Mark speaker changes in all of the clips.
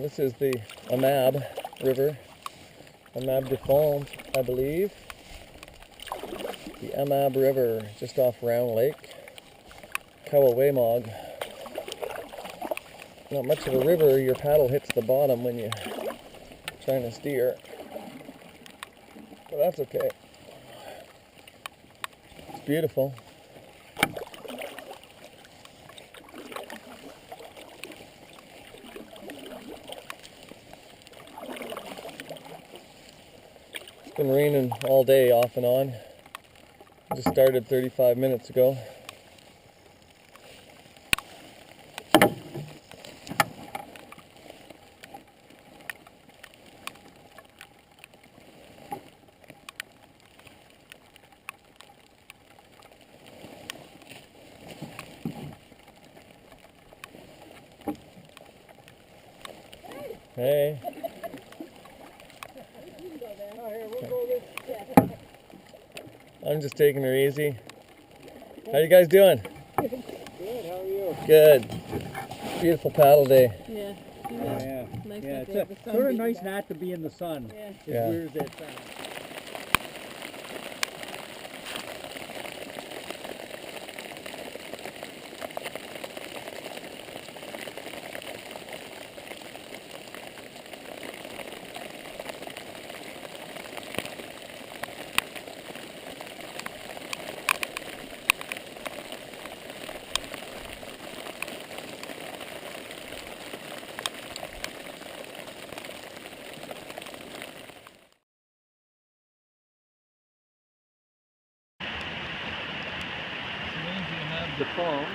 Speaker 1: This is the Amab River, Amab de Fond, I believe. The Amab River, just off Round Lake, Kawawaymog. Not much of a river. Your paddle hits the bottom when you're trying to steer, but that's okay. It's beautiful. It's been raining all day off and on. It just started 35 minutes ago. Hey. I'm just taking her easy. How you guys doing?
Speaker 2: Good, how are you?
Speaker 1: Good. Beautiful paddle day.
Speaker 3: Yeah.
Speaker 2: Yeah.
Speaker 3: Nice
Speaker 2: Yeah,
Speaker 3: not to
Speaker 2: it's
Speaker 3: have the sun
Speaker 2: sort of
Speaker 3: beating
Speaker 2: nice
Speaker 3: back.
Speaker 2: not to be in the sun.
Speaker 3: Yeah.
Speaker 2: As
Speaker 1: Yeah.
Speaker 2: weird as that sounds.
Speaker 1: The phone.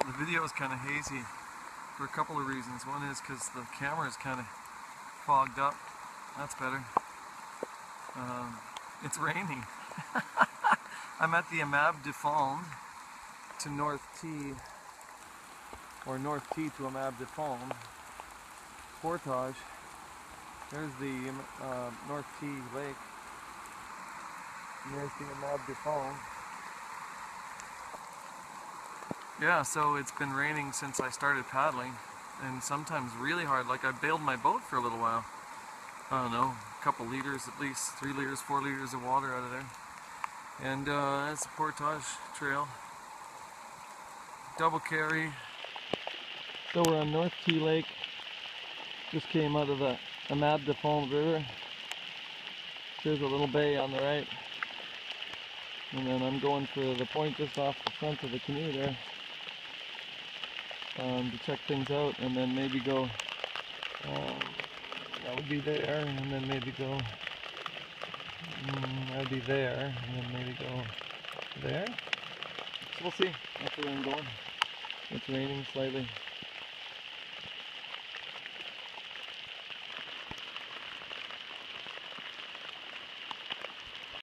Speaker 1: The video is kind of hazy for a couple of reasons. One is because the camera is kind of fogged up. That's better. It's raining. I'm at the Amab de Fond to North T, or North T to Amab de Fond portage. There's the North T lake. And there's the Amab de Fond. Yeah, so it's been raining since I started paddling, and sometimes really hard. Like I bailed my boat for a little while. I don't know, a couple liters at least, 3 liters, 4 liters of water out of there. And that's a portage trail. Double carry. So we're on North T Lake. Just came out of the Amab de Fond River. There's a little bay on the right. And then I'm going for the point just off the front of the canoe there. To check things out, and then maybe go, that would be there, and then maybe go, that would be there, and then maybe go there. So we'll see. That's where I'm going. It's raining slightly.